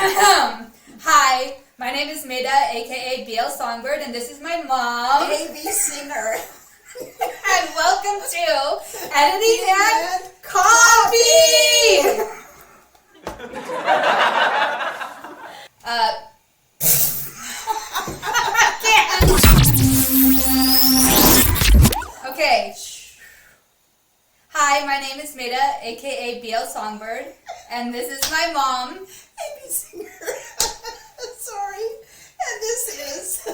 Hi, my name is Maida, aka BLSongbird, and this is my mom. AV singer. And welcome to Editing and Coffee! Okay. Hi, my name is Maida, aka BLSongbird, and this is my mom. AV singer. Sorry. And this is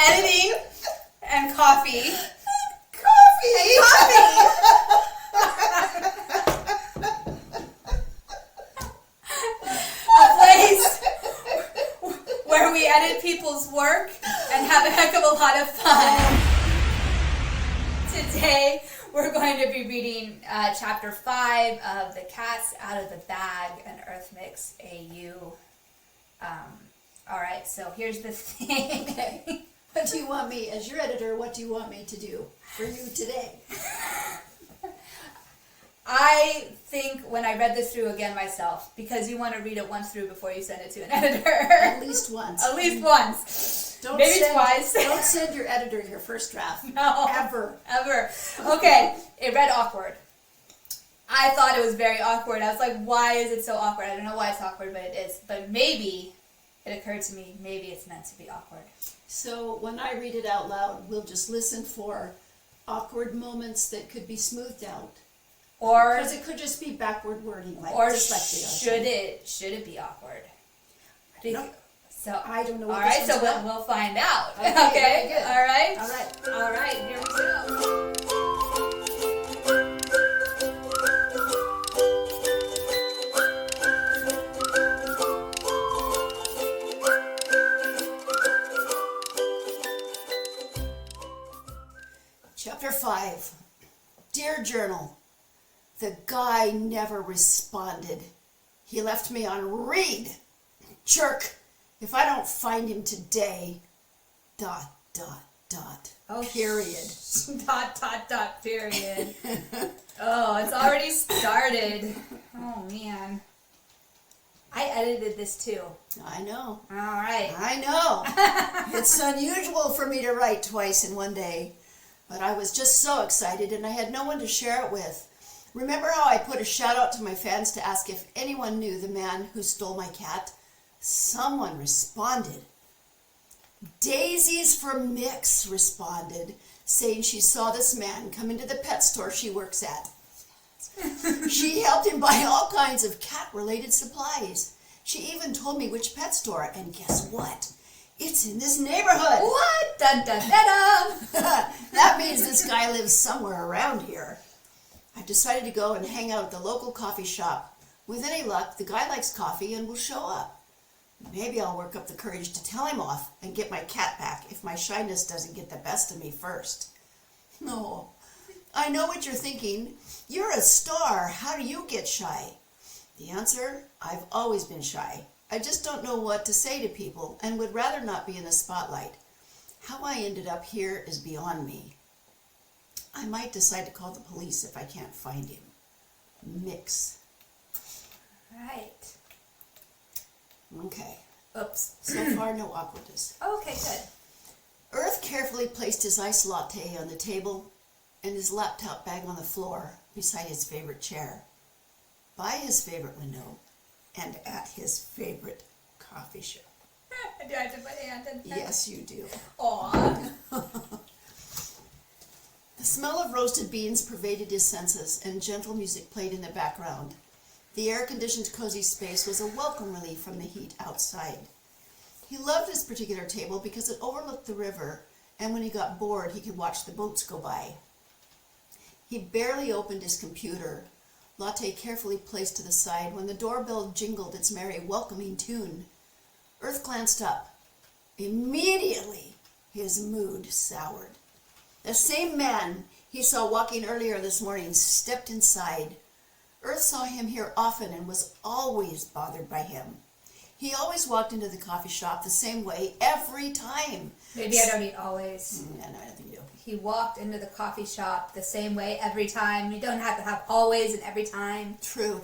Editing and Coffee. Coffee. A place where we edit people's work and have a heck of a lot of fun. Today, we're going to be reading Chapter 5 of The Cat's Out of the Bag, an EarthMix AU. Alright, so here's the thing. What do you want me, as your editor, what do you want me to do for you today? I think when I read this through again myself, because you want to read it once through before you send it to an editor. At least once. At least once. Maybe twice. Don't send your editor your first draft. No. Ever. Okay, it read awkward. I thought it was very awkward. I was like, why is it so awkward? I don't know why it's awkward, but it is. But maybe, it occurred to me, maybe it's meant to be awkward. So when I read it out loud, we'll just listen for awkward moments that could be smoothed out. Or because it could just be backward wording, like or dyslexia. should it be awkward? No. So I don't know. All right, so we'll find out. Okay. Okay. Good. All right. All right. Here we go. Chapter 5. Dear Journal, the guy never responded. He left me on read. Jerk. If I don't find him today, ... Oh, period. ... Period. Oh, it's already started. Oh, man. I edited this too. I know. All right. I know. It's unusual for me to write twice in one day, but I was just so excited and I had no one to share it with. Remember how I put a shout out to my fans to ask if anyone knew the man who stole my cat? Someone responded. Daisies for Mix responded, saying she saw this man come into the pet store she works at. She helped him buy all kinds of cat-related supplies. She even told me which pet store, and guess what? It's in this neighborhood. What? Dun, dun, dun, dun. That means this guy lives somewhere around here. I've decided to go and hang out at the local coffee shop. With any luck, the guy likes coffee and will show up. Maybe I'll work up the courage to tell him off and get my cat back if my shyness doesn't get the best of me first. No, I know what you're thinking. You're a star. How do you get shy? The answer, I've always been shy. I just don't know what to say to people and would rather not be in the spotlight. How I ended up here is beyond me. I might decide to call the police if I can't find him. Mix. Right. Okay. Oops. So far, no awkwardness. Okay, good. Earth carefully placed his iced latte on the table and his laptop bag on the floor beside his favorite chair, by his favorite window, and at his favorite coffee shop. Do I have to put hand in there? Yes, you do. Aw. The smell of roasted beans pervaded his senses, and gentle music played in the background. The air-conditioned cozy space was a welcome relief from the heat outside. He loved this particular table because it overlooked the river, and when he got bored, he could watch the boats go by. He barely opened his computer, latte carefully placed to the side, when the doorbell jingled its merry welcoming tune. Earth glanced up. Immediately, his mood soured. The same man he saw walking earlier this morning stepped inside. Earth saw him here often and was always bothered by him. He always walked into the coffee shop the same way every time. Maybe I don't eat always. Yeah, no, I don't think you do. He walked into the coffee shop the same way every time. You don't have to have always and every time. True.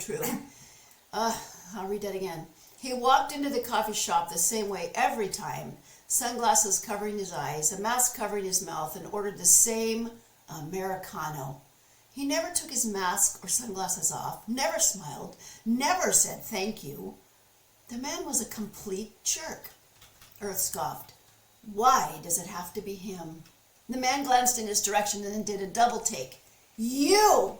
I'll read that again. He walked into the coffee shop the same way every time, sunglasses covering his eyes, a mask covering his mouth, and ordered the same Americano. He never took his mask or sunglasses off, never smiled, never said thank you. The man was a complete jerk. Earth scoffed. Why does it have to be him? The man glanced in his direction and then did a double take. You!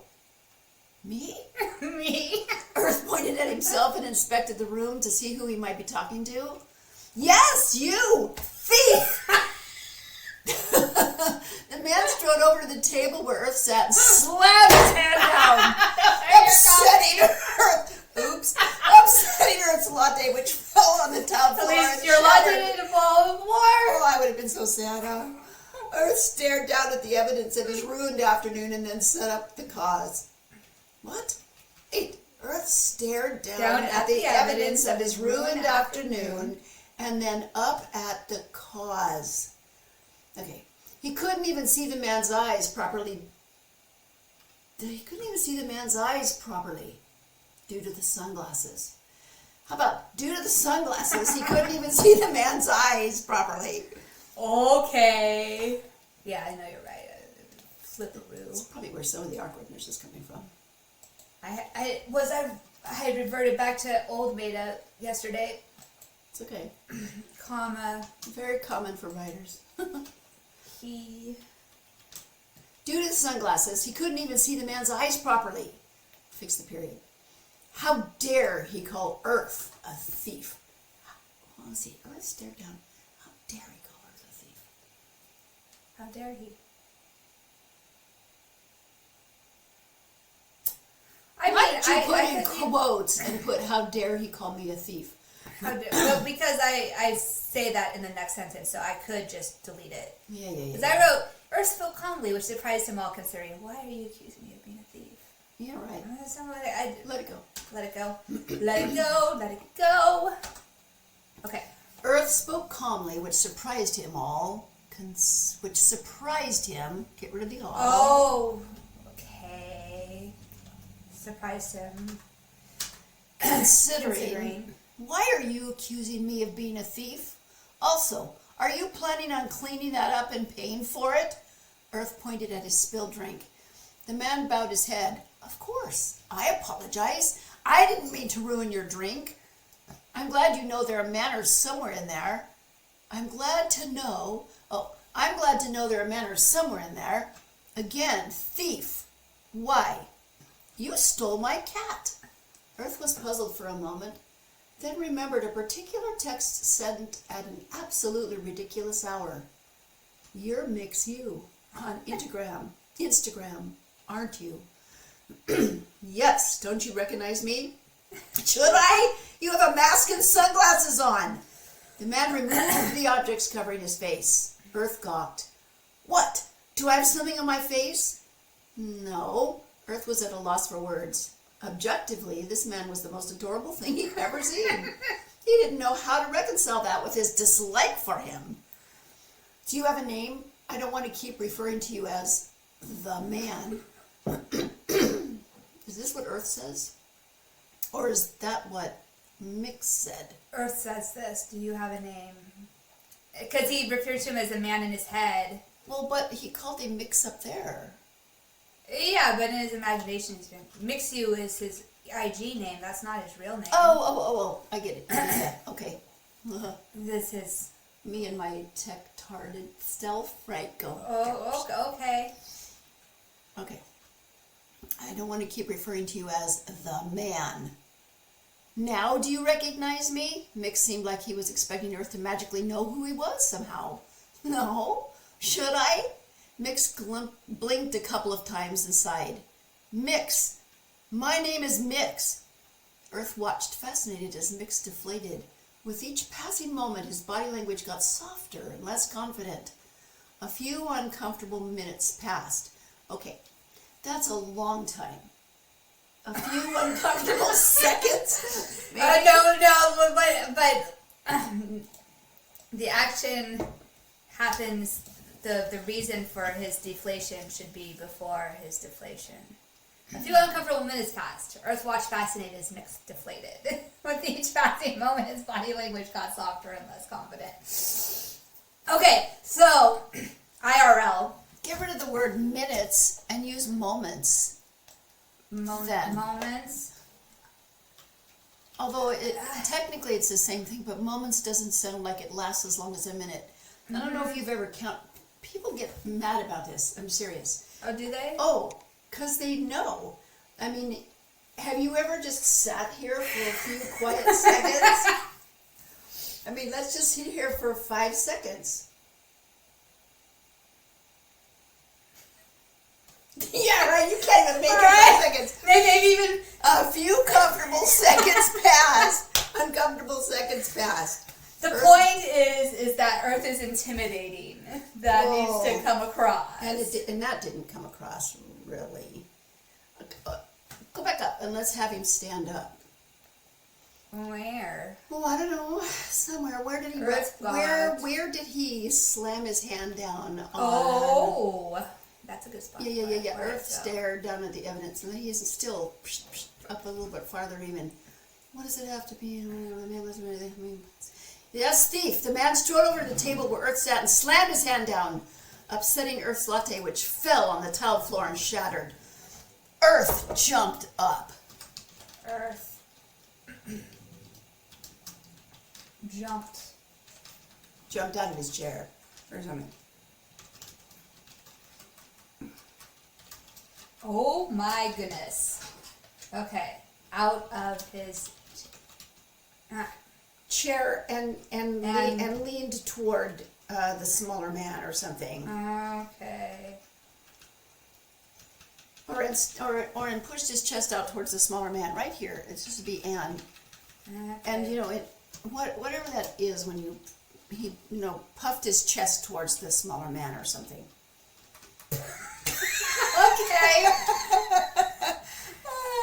Me? Me? Earth pointed at himself and inspected the room to see who he might be talking to. Yes, you! Thief! The man strode over to the table where Earth sat and slammed his hand down, upsetting Earth. Oops. Upsetting Earth's latte, which fell on the top floor. At least your latte didn't fall with more. Oh, I would have been so sad, huh? Earth stared down at the evidence of his ruined afternoon and then set up the cause. What? Wait. Earth stared down at the evidence of his ruined afternoon and then up at the cause. Okay. He couldn't even see the man's eyes properly. He couldn't even see the man's eyes properly due to the sunglasses. How about due to the sunglasses, he couldn't even see the man's eyes properly. Okay. Yeah, I know you're right. Flipperoo. That's probably where some of the awkwardness is coming from. I had reverted back to old Meta yesterday. It's okay. Comma. Very common for writers. He. Due to the sunglasses, he couldn't even see the man's eyes properly. Fix the period. How dare he call Earth a thief? Well, let's see. Earth stared down. How dare he call Earth a thief? How dare he? Why did you put in quotes and put "How dare he call me a thief"? Well, because I say that in the next sentence, so I could just delete it. Yeah. Because I wrote, Earth spoke calmly, which surprised him all, considering, why are you accusing me of being a thief? Yeah, right. Let it go. Let it go. Let it go. Let it go. Okay. Earth spoke calmly, which surprised him all. Which surprised him. Get rid of the all. Oh. Okay. Surprised him. Considering. Why are you accusing me of being a thief? Also, are you planning on cleaning that up and paying for it? Earth pointed at his spilled drink. The man bowed his head. Of course. I apologize. I didn't mean to ruin your drink. I'm glad you know there are manners somewhere in there. I'm glad to know there are manners somewhere in there. Again, thief. Why? You stole my cat. Earth was puzzled for a moment, then remembered a particular text sent at an absolutely ridiculous hour. EarthMix AU on Instagram, aren't you? Yes, don't you recognize me? Should I? You have a mask and sunglasses on. The man removed the objects covering his face. Earth gawked. What? Do I have something on my face? No. Earth was at a loss for words. Objectively, this man was the most adorable thing he'd ever seen. He didn't know how to reconcile that with his dislike for him. Do you have a name? I don't want to keep referring to you as the man. Is this what Earth says? Or is that what Mix said? Earth says this. Do you have a name? Because he referred to him as a man in his head. Well, but he called him Mix up there. Yeah, but in his imagination, Mix AU is his IG name. That's not his real name. Oh, I get it. Yeah, okay. This is... Me and my tech-tarded self. Right, go. Oh, okay. Okay. I don't want to keep referring to you as the man. Now do you recognize me? Mix seemed like he was expecting Earth to magically know who he was somehow. No? Should I? Mix blinked a couple of times and sighed. Mix! My name is Mix! Earth watched, fascinated as Mix deflated. With each passing moment, his body language got softer and less confident. A few uncomfortable minutes passed. Okay, that's a long time. A few uncomfortable seconds? No, but the action happens, the reason for his deflation should be before his deflation. I feel uncomfortable when minutes passed. Earth watched fascinated as Mix deflated. With each passing moment, his body language got softer and less confident. Okay, so IRL. Get rid of the word minutes and use moments. Moments. Although technically it's the same thing, but moments doesn't sound like it lasts as long as a minute. I don't know if you've ever people get mad about this. I'm serious. Oh, do they? Oh, because they know. I mean, have you ever just sat here for a few quiet seconds? I mean, let's just sit here for 5 seconds. Yeah, right, you can't even make it 5 seconds. Maybe even A few comfortable seconds passed. Uncomfortable seconds passed. the point is that Earth is intimidating. That needs to come across. And that didn't come across really. Go back up and let's have him stand up. Where? Oh, I don't know. Somewhere. Where did he? Where did he slam his hand down on? Oh, that's a good spot. Yeah. Earth stared down at the evidence, and he's still up a little bit farther even. What does it have to be? Yes, thief. The man strode over to the table where Earth sat and slammed his hand down, upsetting Earth's latte, which fell on the tiled floor and shattered. Earth jumped up. Earth Jumped out of his chair or something. Oh my goodness. Okay, out of his chair and leaned toward the smaller man or something. Okay. Or pushed his chest out towards the smaller man. Right here, it's just to be and. Okay. And whatever that is when he puffed his chest towards the smaller man or something. Okay.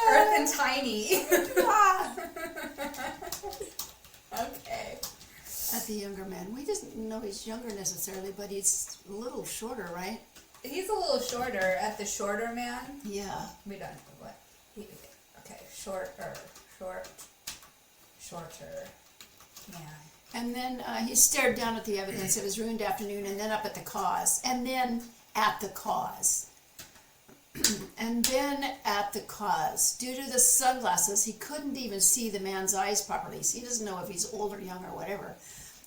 Earth and tiny. Okay. At the younger man. We didn't know he's younger necessarily, but he's a little shorter, right? He's a little shorter at the shorter man. Yeah. We don't know what. Okay, shorter man. And then he stared down at the evidence of his ruined afternoon, and then up at the cause, and then at the cause. And then at the cause. Due to the sunglasses, he couldn't even see the man's eyes properly, so he doesn't know if he's old or young or whatever.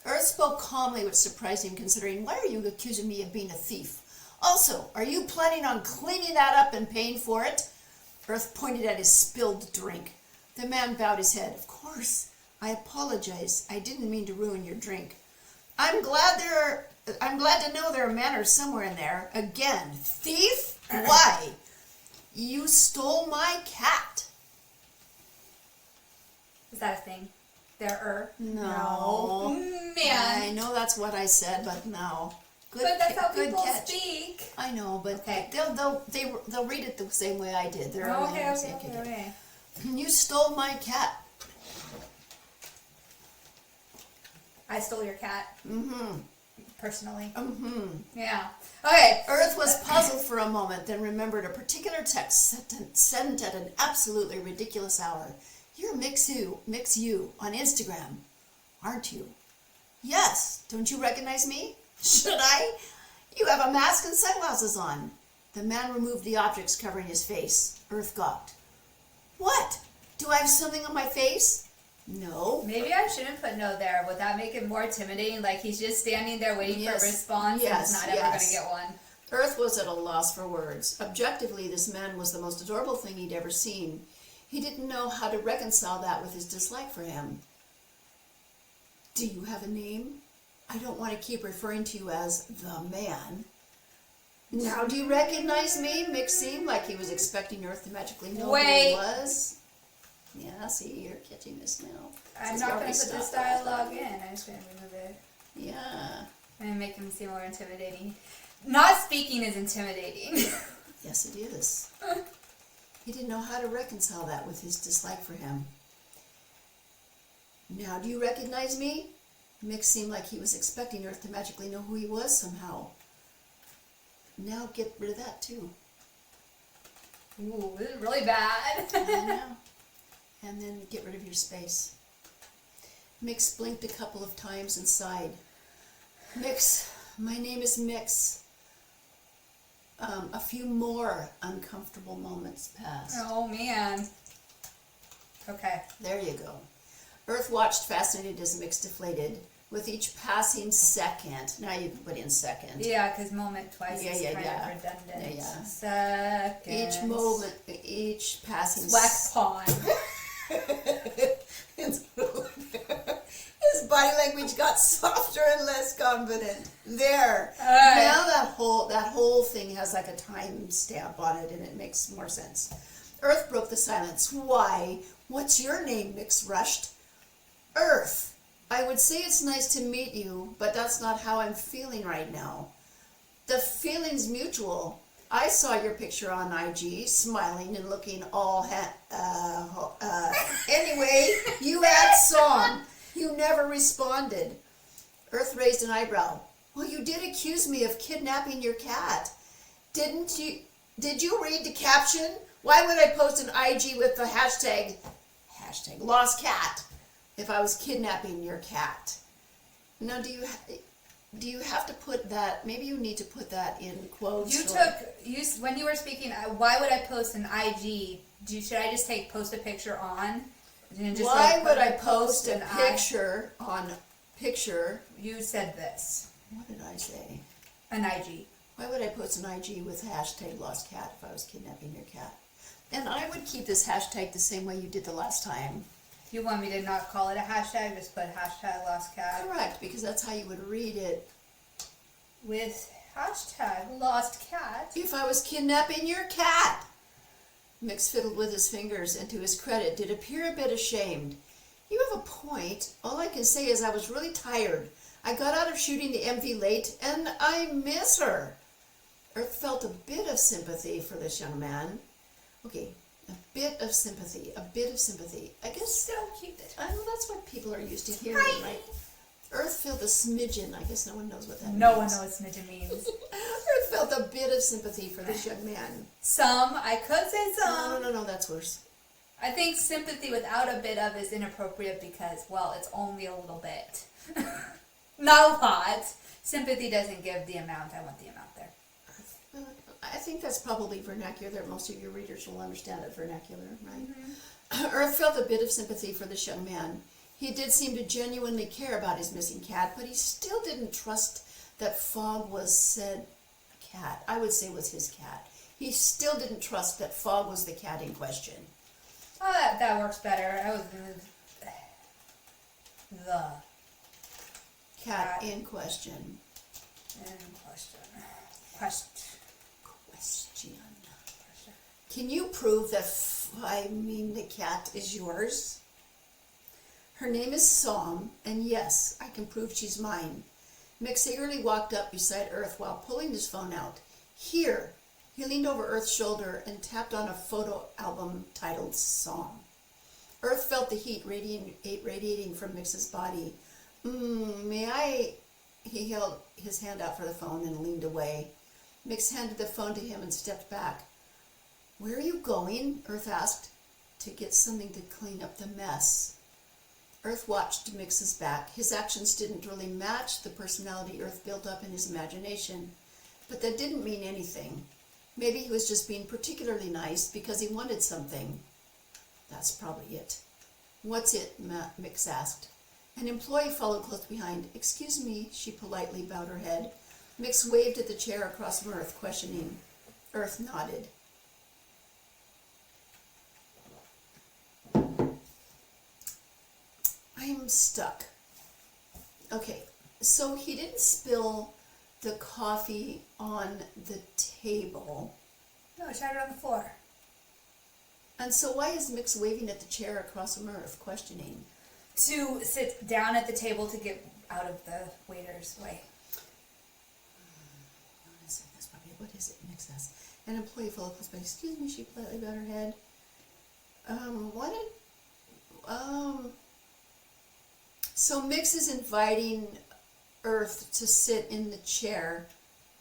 Earth spoke calmly, which surprised him, considering, why are you accusing me of being a thief? Also, are you planning on cleaning that up and paying for it? Earth pointed at his spilled drink. The man bowed his head. Of course. I apologize. I didn't mean to ruin your drink. I'm glad to know there are manners somewhere in there. Again, thief? Why? You stole my cat. Is that a thing? No. Man. I know that's what I said, but no. But that's how good people catch. speak. I know, but Okay. they'll read it the same way I did. They're Okay. You stole my cat. I stole your cat. Mm-hmm. Personally. Mm-hmm. Yeah. Okay. Earth was puzzled for a moment, then remembered a particular text sent at an absolutely ridiculous hour. You're Mix You on Instagram, aren't you? Yes. Don't you recognize me? Should I? You have a mask and sunglasses on. The man removed the objects covering his face. Earth gawked. What? Do I have something on my face? No. Maybe I shouldn't put no there. Would that make it more intimidating? Like he's just standing there waiting for a response and he's not ever going to get one. Earth was at a loss for words. Objectively, this man was the most adorable thing he'd ever seen. He didn't know how to reconcile that with his dislike for him. Do you have a name? I don't want to keep referring to you as the man. Now do you recognize me? Mick seemed like he was expecting Earth to magically know who he was. Yeah, see, you're catching this now. I'm not going to put this dialogue in. I'm just going to remove it. Yeah. And make him seem more intimidating. Not speaking is intimidating. Yes, it is. He didn't know how to reconcile that with his dislike for him. Now, do you recognize me? Mick seemed like he was expecting Earth to magically know who he was somehow. Now get rid of that too. Ooh, this is really bad. I know. And then get rid of your space. Mix blinked a couple of times and sighed. Mix, my name is Mix. A few more uncomfortable moments passed. Oh man. Okay. There you go. Earth watched fascinated as Mix deflated. With each passing second, now you can put in second. Yeah, because moment twice is kind yeah. of redundant. Yeah. Second. Each moment, each passing Wax pawn. His body language got softer and less confident. There. Alright. Now that whole thing has like a time stamp on it, and it makes more sense. Earth broke the silence. Why? What's your name? Mix rushed. Earth. I would say it's nice to meet you, but that's not how I'm feeling right now. The feeling's mutual. I saw your picture on IG, smiling and looking all anyway, you had song. You never responded. Earth raised an eyebrow. Well, you did accuse me of kidnapping your cat. Didn't you? Did you read the caption? Why would I post an IG with the hashtag lost cat if I was kidnapping your cat? Now, do you have to put that? Maybe you need to put that in quotes. When you were speaking. Why would I post an IG? Should I just post a picture on? And just why would I post a picture on picture? You said this. What did I say? An IG. Why would I post an IG with hashtag lost cat if I was kidnapping your cat? And I would keep this hashtag the same way you did the last time. You want me to not call it a hashtag, just put hashtag lost cat? Correct, because that's how you would read it. With hashtag lost cat? If I was kidnapping your cat. Mix fiddled with his fingers and to his credit did appear a bit ashamed. You have a point. All I can say is I was really tired. I got out of shooting the MV late and I miss her. Earth felt a bit of sympathy for this young man. Okay, a bit of sympathy. I guess So cute. I know that's what people are used to hearing, right? Earth felt a smidgen. I guess no one knows what that means. No one knows what smidgen means. Earth felt a bit of sympathy for this young man. Some. I could say some. No, that's worse. I think sympathy without a bit of is inappropriate because, well, it's only a little bit. Not a lot. Sympathy doesn't give the amount. I want the amount there. I think that's probably vernacular. Most of your readers will understand it vernacular, right? Mm-hmm. Earth felt a bit of sympathy for this young man. He did seem to genuinely care about his missing cat, but he still didn't trust that Fogg was said cat. I would say was his cat. He still didn't trust that Fogg was the cat in question. Oh, that works better. I was the cat in question. Question. Can you prove that the cat is yours? Her name is Song, and yes, I can prove she's mine. Mix eagerly walked up beside Earth while pulling his phone out. Here. He leaned over Earth's shoulder and tapped on a photo album titled Song. Earth felt the heat radiating from Mix's body. May I? He held his hand out for the phone and leaned away. Mix handed the phone to him and stepped back. Where are you going? Earth asked. To get something to clean up the mess. Earth watched Mix's back. His actions didn't really match the personality Earth built up in his imagination. But that didn't mean anything. Maybe he was just being particularly nice because he wanted something. That's probably it. What's it? Mix asked. An employee followed close behind. Excuse me, she politely bowed her head. Mix waved at the chair across from Earth, questioning. Earth nodded. I'm stuck. Okay, so he didn't spill the coffee on the table. No, I tried it on the floor. And so why is Mix waving at the chair across from Earth, questioning? To sit down at the table to get out of the waiter's way. That's probably what is it? Mix asked. An employee followed close by. Excuse me, she politely bowed her head. So Mix is inviting Earth to sit in the chair,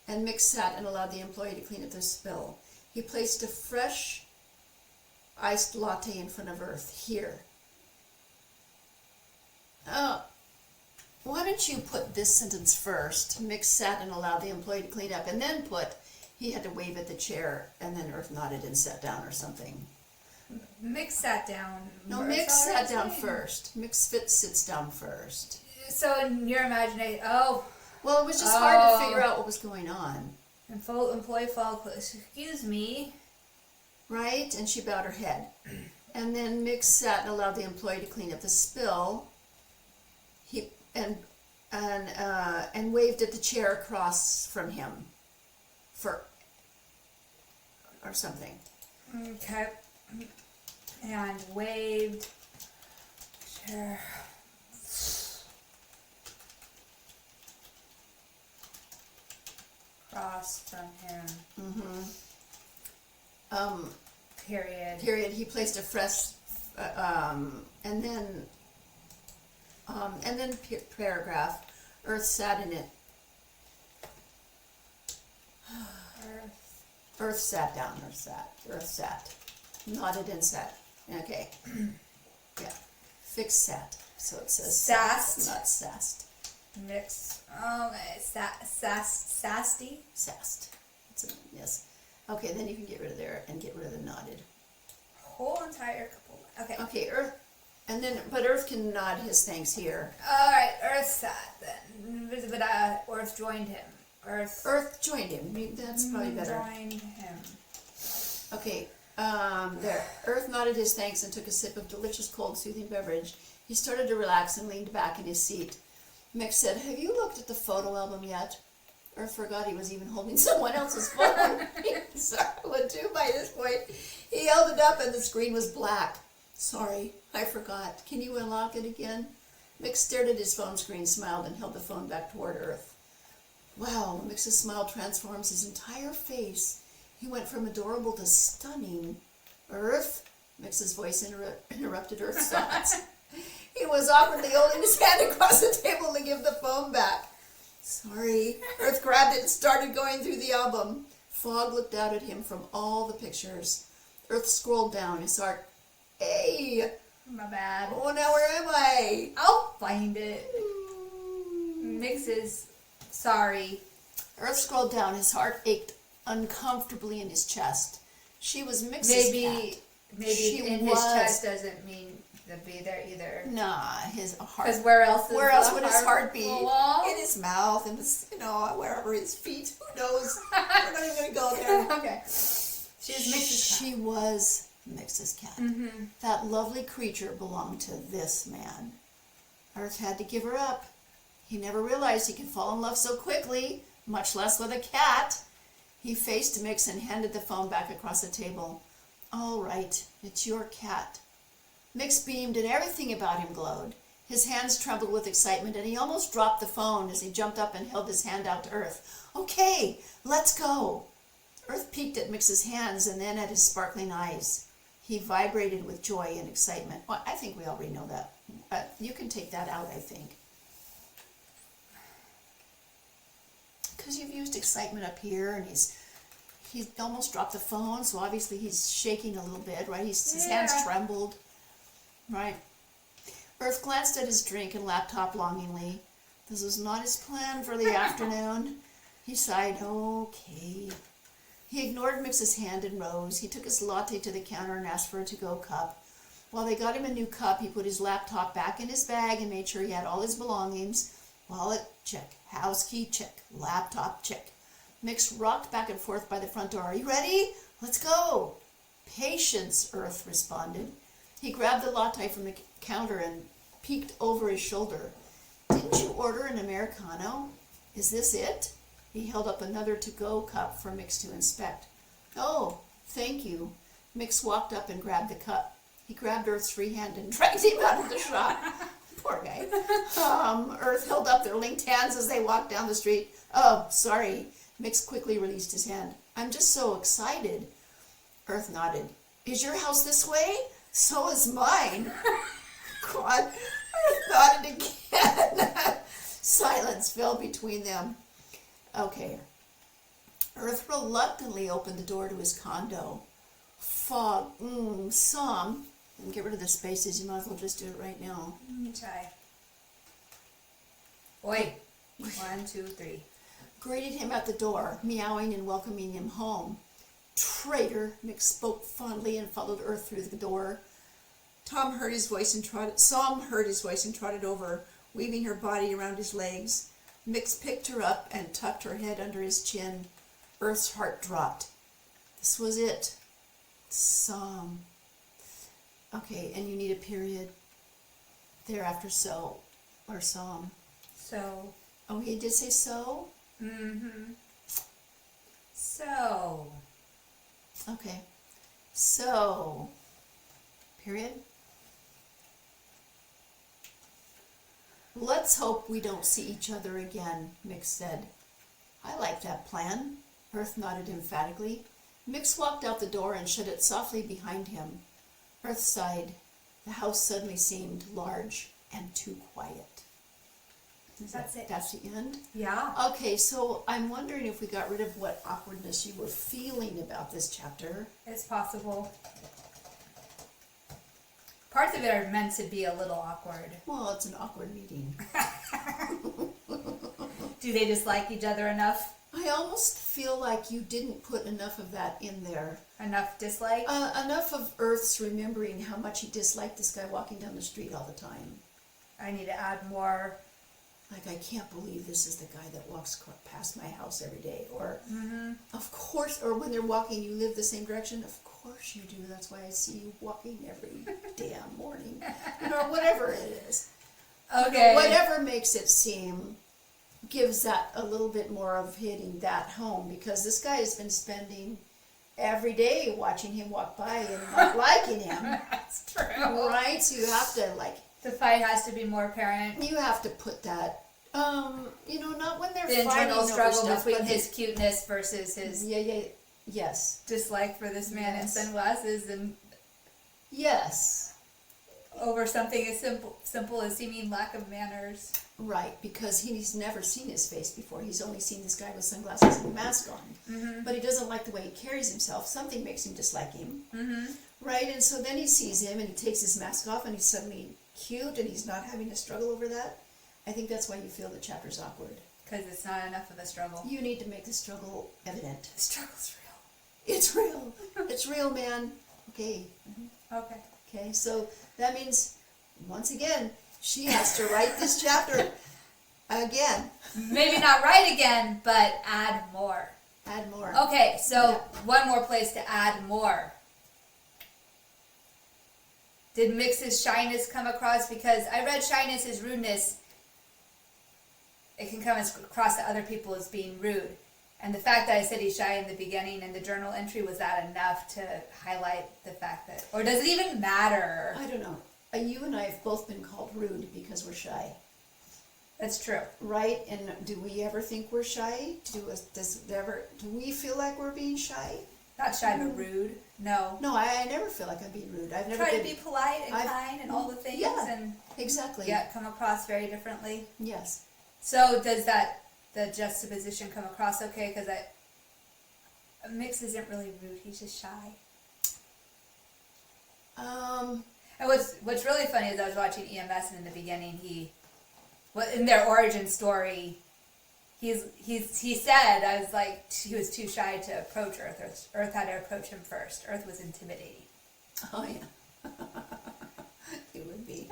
and Mix sat and allowed the employee to clean up the spill. He placed a fresh iced latte in front of Earth. Here. Oh, why don't you put this sentence first? Mix sat and allowed the employee to clean up, and then put, he had to wave at the chair, and then Earth nodded and sat down or something. Mix sat down. No, Mix sat down first. Mix sits down first. So in your imagination, Well, it was just hard to figure out what was going on. Employee followed, excuse me. Right? And she bowed her head. And then Mix sat and allowed the employee to clean up the spill. He and waved at the chair across from him or something. Okay. And waved chair across from him. Period. He placed a fresh, and then paragraph. Earth sat in it. Earth sat down. Earth sat. Nodded and sat. Okay. Yeah. Fix sat. So it says Sassed. Not sassed. Mix. Sasty. Sassed. Yes. Okay, then you can get rid of there and get rid of the nodded. Whole entire couple. Okay. Okay, Earth. And then, but Earth can nod his thanks here. Alright, Earth sat then. But Earth joined him. Earth joined him. That's probably better. Joined him. Okay, there. Earth nodded his thanks and took a sip of delicious, cold, soothing beverage. He started to relax and leaned back in his seat. Mick said, "Have you looked at the photo album yet?" Earth forgot he was even holding someone else's phone. Sorry, would too by this point. He held it up and the screen was black. "Sorry, I forgot. Can you unlock it again?" Mick stared at his phone screen, smiled, and held the phone back toward Earth. Wow, Mick's smile transforms his entire face. He went from adorable to stunning. "Earth?" Mick's voice interrupted Earth's thoughts. He was awkwardly holding his hand across the table to give the phone back. "Sorry." Earth grabbed it and started going through the album. Fog looked out at him from all the pictures. Earth scrolled down, his heart. "Hey! My bad. Oh, now where am I?" I'll find it. Mixes. Sorry. Earth scrolled down, his heart ached uncomfortably in his chest. She was Mix's cat. Maybe in his chest doesn't mean to be there either. Nah, his heart. Because where else would his heart be? Belong? In his mouth, in his, wherever his feet. Who knows? We're not even going to go there. Okay. She was Mix's cat. She was Mix's cat. Mm-hmm. That lovely creature belonged to this man. Earth had to give her up. He never realized he could fall in love so quickly, much less with a cat. He faced Mix and handed the phone back across the table. "All right, it's your cat." Mix beamed and everything about him glowed. His hands trembled with excitement and he almost dropped the phone as he jumped up and held his hand out to Earth. "Okay, let's go." Earth peeked at Mix's hands and then at his sparkling eyes. He vibrated with joy and excitement. Well, I think we already know that. You can take that out, I think. Because you've used excitement up here, and he's almost dropped the phone, so obviously he's shaking a little bit, right? His hands trembled, right? Earth glanced at his drink and laptop longingly. This was not his plan for the afternoon. He sighed, "Okay." He ignored Mix's hand and rose. He took his latte to the counter and asked for a to-go cup. While they got him a new cup, he put his laptop back in his bag and made sure he had all his belongings. Wallet, check. House key, check. Laptop, check. Mix rocked back and forth by the front door. "Are you ready? Let's go." "Patience," Earth responded. He grabbed the latte from the counter and peeked over his shoulder. "Didn't you order an Americano? Is this it?" He held up another to-go cup for Mix to inspect. "Oh, thank you." Mix walked up and grabbed the cup. He grabbed Earth's free hand and dragged him out of the shop. Poor guy. Earth held up their linked hands as they walked down the street. "Oh, sorry." Mix quickly released his hand. "I'm just so excited." Earth nodded. "Is your house this way?" "So is mine." God. Earth nodded again. Silence fell between them. Okay. Earth reluctantly opened the door to his condo. Som, and get rid of the spaces, you might as well just do it right now. Let me try. Oi. 1, 2, 3. Greeted him at the door, meowing and welcoming him home. Traitor, Mick spoke fondly and followed Earth through the door. Som heard his voice and trotted over, weaving her body around his legs. Mix picked her up and tucked her head under his chin. Earth's heart dropped. This was it. Som. Okay, and you need a period there after so, or Som. So. Oh, he did say so? Mm-hmm. So. Okay. So. Period. Let's hope we don't see each other again, Mix said. I like that plan. Earth nodded emphatically. Mix walked out the door and shut it softly behind him. Earth sighed. The house suddenly seemed large and too quiet. That's it. That's the end? Yeah. Okay, so I'm wondering if we got rid of what awkwardness you were feeling about this chapter. It's possible. Parts of it are meant to be a little awkward. Well, it's an awkward meeting. Do they dislike each other enough? I almost feel like you didn't put enough of that in there. Enough dislike? Enough of Earth's remembering how much he disliked this guy walking down the street all the time. I need to add more. Like, I can't believe this is the guy that walks past my house every day. Or, Mm-hmm. of course, or when they're walking, you live the same direction. Of course you do. That's why I see you walking every damn morning. Or whatever it is. Okay. Whatever makes it seem, gives that a little bit more of hitting that home. Because this guy has been spending every day watching him walk by and not liking him. That's true. Right? So you have to, like... The fight has to be more apparent. You have to put that, not when they're The fighting internal over struggle stuff, between but his cuteness versus his yes, dislike for this man in Yes. sunglasses, and yes, over something as simple as seeming lack of manners. right, because he's never seen his face before. He's only seen this guy with sunglasses and a mask on. Mm-hmm. But he doesn't like the way he carries himself. Something makes him dislike him, Mm-hmm. right? And so then he sees him and he takes his mask off and he's suddenly cute and he's not having to struggle over that. I think that's why you feel the chapter's awkward. Because it's not enough of a struggle. You need to make the struggle evident. The struggle's real. It's real. It's real, man. Okay. Okay. Okay, so that means, once again, she has to write this chapter again. Maybe not write again, but add more. Add more. Okay, so Yeah. one more place to add more. Did Mix's shyness come across? Because I read shyness as rudeness. It can come across to other people as being rude. And the fact that I said he's shy in the beginning and the journal entry, was that enough to highlight the fact that... Or does it even matter? I don't know. You and I have both been called rude because we're shy. That's true. Right? And do we ever think we're shy? Do we feel like we're being shy? Not shy, but rude. No. No, I never feel like I'm being rude. I've never Try been... to be polite and kind and all the things, Yeah. and Exactly. yet come across very differently. Yes. So does the juxtaposition come across okay? Because Mix isn't really rude. He's just shy. And what's really funny is I was watching EMS, and in the beginning in their origin story, he said, I was like, he was too shy to approach Earth. Earth had to approach him first. Earth was intimidating. Oh, yeah. It would be.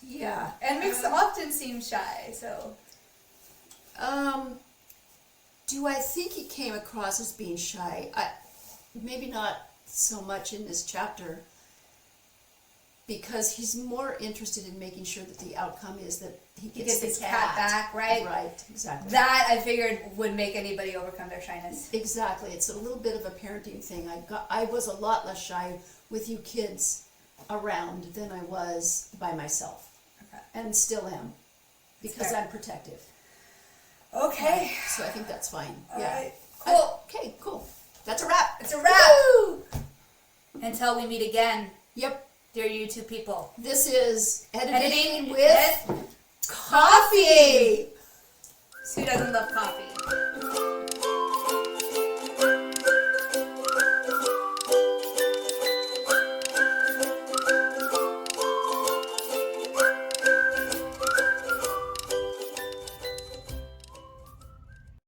Yeah. And Mix often seems shy, so... Do I think he came across as being shy? Maybe not so much in this chapter, because he's more interested in making sure that the outcome is that he gets his the cat back, right? Right, exactly. That, I figured, would make anybody overcome their shyness. Exactly. It's a little bit of a parenting thing. I was a lot less shy with you kids around than I was by myself. Okay. And still am, because fair. I'm protective. Okay. So I think that's fine. All Yeah. right. Cool. Okay, cool. That's a wrap. It's a wrap. Woo! Until we meet again, Yep. dear YouTube people. This is editing Editing with coffee. Who doesn't love coffee?